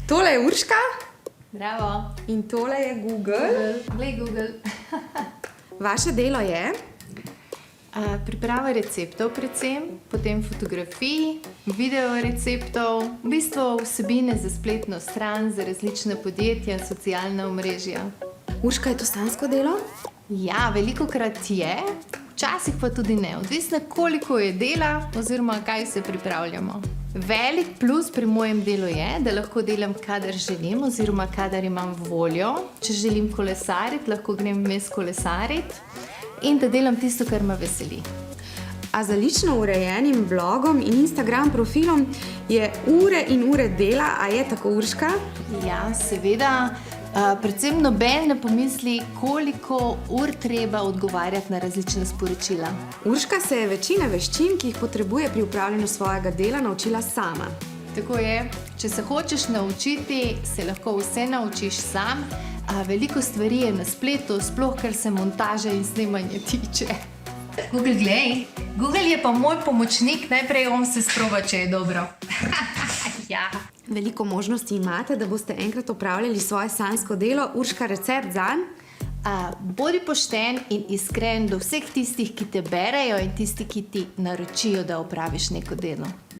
Tole je Urška Bravo. in tole je Google. Glej Google. Vaše delo je? Priprava receptov predvsem, potem fotografij, video receptov, v bistvu vsebine za spletno stran, za različne podjetja, socialna omrežja. Urška, je to sanjsko delo? Ja, velikokrat je, včasih pa tudi ne, odvisno koliko je dela oziroma kaj se pripravljamo. Velik plus pri mojem delu je, da lahko delam kadar želim oziroma kadar imam voljo. Če želim kolesariti, lahko grem vmes kolesariti in da delam tisto, kar me veseli. A za lično urejenim blogom in Instagram profilom je ure in ure dela, a je tako, Urška? Ja, seveda. Predvsem noben ne pomisli, koliko ur treba odgovarjati na različna sporočila. Urška se je večine veščin, ki jih potrebuje pri upravljanju svojega dela, naučila sama. Tako je, če se hočeš naučiti, se lahko vse naučiš sam. Veliko stvari je na spletu, sploh kar se montaže in snemanje tiče. Google, glej, Google je pa moj pomočnik, najprej on se sproba, če je dobro. Ja. Veliko možnosti imate, da boste enkrat opravljali svoje sanjsko delo. Urška, recept zanj? Bodi pošten in iskren do vseh tistih, ki te berejo in tisti, ki ti naročijo, da opraviš neko delo.